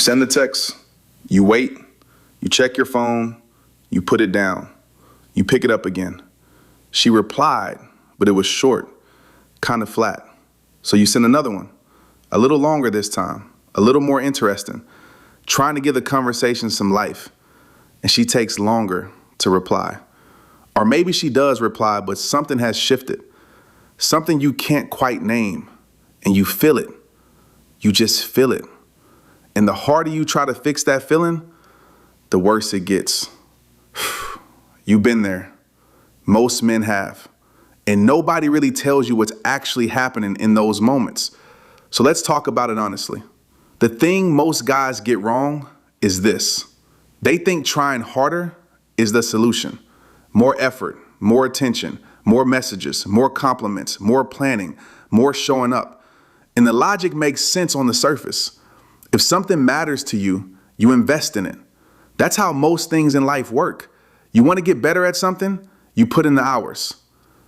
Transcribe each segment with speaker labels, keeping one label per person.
Speaker 1: send the text, you wait, you check your phone, you put it down, you pick it up again. She replied, but it was short, kind of flat. So you send another one, a little longer this time, a little more interesting, trying to give the conversation some life, and she takes longer to reply. Or maybe she does reply, but something has shifted, something you can't quite name, and you feel it. You just feel it. And the harder you try to fix that feeling, the worse it gets. You've been there. Most men have. And nobody really tells you what's actually happening in those moments. So let's talk about it honestly. The thing most guys get wrong is this. They think trying harder is the solution. More effort, more attention, more messages, more compliments, more planning, more showing up. And the logic makes sense on the surface. If something matters to you, you invest in it. That's how most things in life work. You want to get better at something, you put in the hours.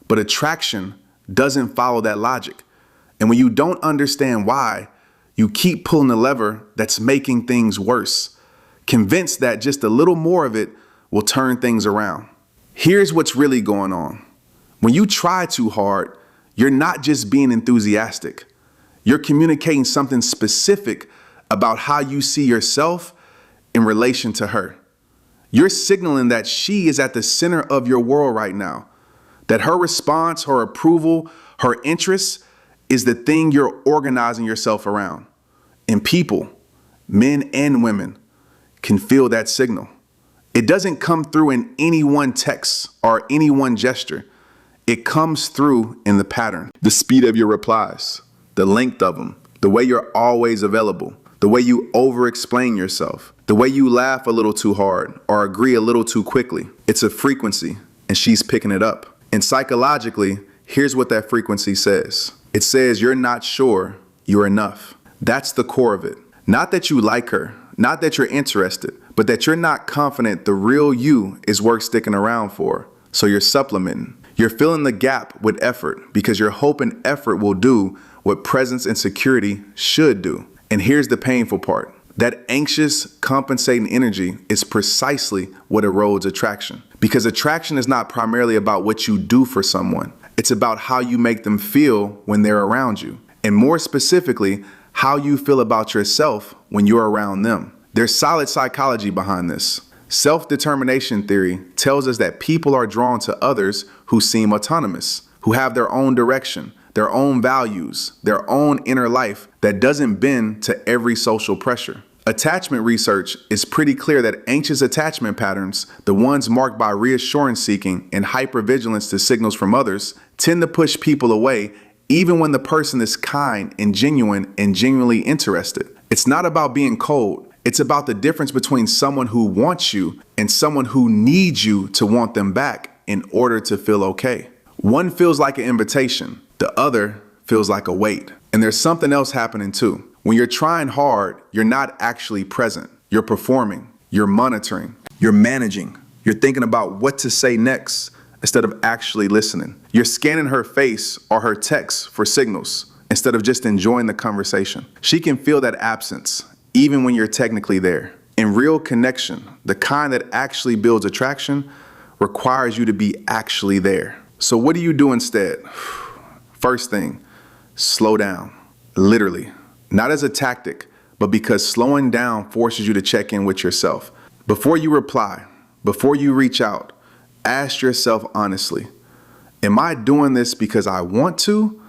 Speaker 1: But attraction doesn't follow that logic. And when you don't understand why, you keep pulling the lever that's making things worse, convinced that just a little more of it will turn things around. Here's what's really going on. When you try too hard, you're not just being enthusiastic. You're communicating something specific about how you see yourself in relation to her. You're signaling that she is at the center of your world right now, that her response, her approval, her interests is the thing you're organizing yourself around. And people, men and women, can feel that signal. It doesn't come through in any one text or any one gesture. It comes through in the pattern, the speed of your replies, the length of them, the way you're always available, the way you over-explain yourself, the way you laugh a little too hard or agree a little too quickly. It's a frequency, and she's picking it up. And psychologically, here's what that frequency says. It says you're not sure you're enough. That's the core of it. Not that you like her, not that you're interested, but that you're not confident the real you is worth sticking around for. So you're supplementing. You're filling the gap with effort because you're hoping effort will do what presence and security should do. And here's the painful part. That anxious, compensating energy is precisely what erodes attraction. Because attraction is not primarily about what you do for someone. It's about how you make them feel when they're around you. And more specifically, how you feel about yourself when you're around them. There's solid psychology behind this. Self-determination theory tells us that people are drawn to others who seem autonomous, who have their own direction, their own values, their own inner life that doesn't bend to every social pressure. Attachment research is pretty clear that anxious attachment patterns, the ones marked by reassurance seeking and hypervigilance to signals from others, tend to push people away even when the person is kind and genuinely interested. It's not about being cold. It's about the difference between someone who wants you and someone who needs you to want them back in order to feel okay. One feels like an invitation. The other feels like a weight. And there's something else happening too. When you're trying hard, you're not actually present. You're performing, you're monitoring, you're managing, you're thinking about what to say next instead of actually listening. You're scanning her face or her text for signals instead of just enjoying the conversation. She can feel that absence even when you're technically there. In real connection, the kind that actually builds attraction requires you to be actually there. So what do you do instead? First thing, slow down, literally. Not as a tactic, but because slowing down forces you to check in with yourself. Before you reply, before you reach out, ask yourself honestly, am I doing this because I want to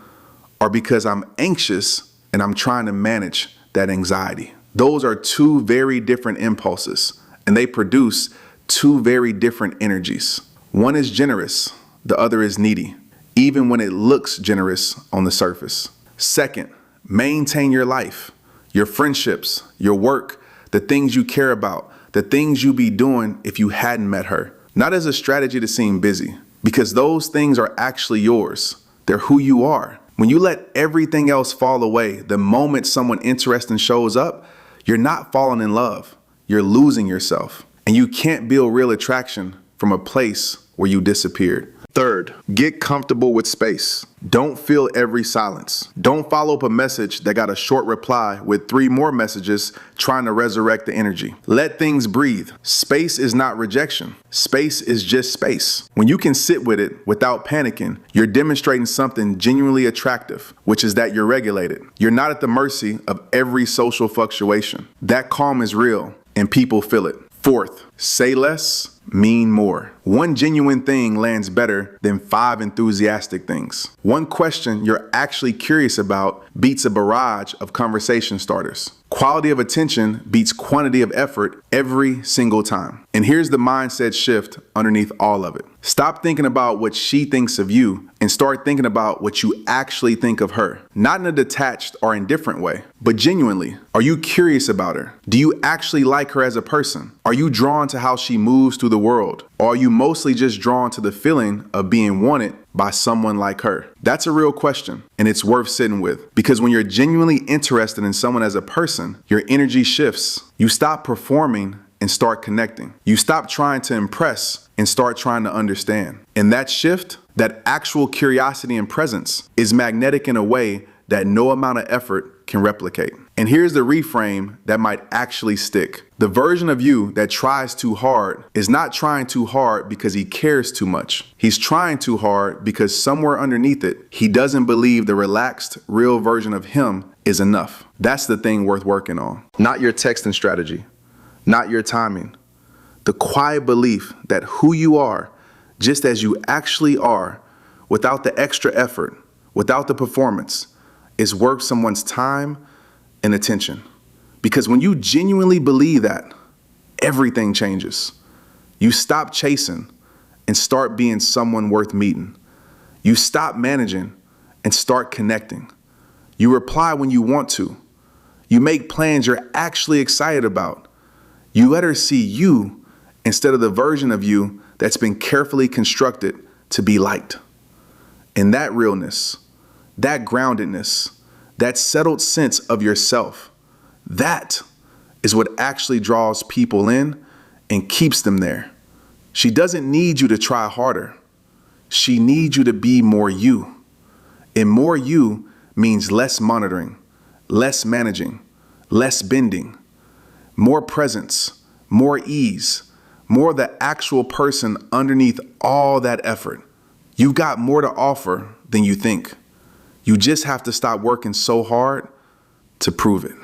Speaker 1: or because I'm anxious and I'm trying to manage that anxiety? Those are two very different impulses and they produce two very different energies. One is generous, the other is needy, even when it looks generous on the surface. Second, maintain your life, your friendships, your work, the things you care about, the things you'd be doing if you hadn't met her. Not as a strategy to seem busy, because those things are actually yours. They're who you are. When you let everything else fall away, the moment someone interesting shows up, you're not falling in love. You're losing yourself. And you can't build real attraction from a place where you disappeared. Third, get comfortable with space. Don't fill every silence. Don't follow up a message that got a short reply with 3 more messages trying to resurrect the energy. Let things breathe. Space is not rejection. Space is just space. When you can sit with it without panicking, you're demonstrating something genuinely attractive, which is that you're regulated. You're not at the mercy of every social fluctuation. That calm is real, and people feel it. Fourth, say less, mean more. One genuine thing lands better than 5 enthusiastic things. One question you're actually curious about beats a barrage of conversation starters. Quality of attention beats quantity of effort every single time. And here's the mindset shift underneath all of it. Stop thinking about what she thinks of you and start thinking about what you actually think of her. Not in a detached or indifferent way, but genuinely. Are you curious about her? Do you actually like her as a person? Are you drawn to how she moves through the world? Or are you mostly just drawn to the feeling of being wanted by someone like her? That's a real question, and it's worth sitting with. Because when you're genuinely interested in someone as a person, your energy shifts. You stop performing and start connecting. You stop trying to impress and start trying to understand. And that shift, that actual curiosity and presence, is magnetic in a way that no amount of effort can replicate. And here's the reframe that might actually stick. The version of you that tries too hard is not trying too hard because he cares too much. He's trying too hard because somewhere underneath it, he doesn't believe the relaxed, real version of him is enough. That's the thing worth working on. Not your texting strategy, not your timing. The quiet belief that who you are, just as you actually are, without the extra effort, without the performance, is worth someone's time and attention. Because when you genuinely believe that, everything changes. You stop chasing and start being someone worth meeting. You stop managing and start connecting. You reply when you want to. You make plans you're actually excited about. You let her see you instead of the version of you that's been carefully constructed to be liked. And that realness, that groundedness, that settled sense of yourself, that is what actually draws people in and keeps them there. She doesn't need you to try harder. She needs you to be more you. And more you means less monitoring, less managing, less bending, more presence, more ease, more the actual person underneath all that effort. You've got more to offer than you think. You just have to stop working so hard to prove it.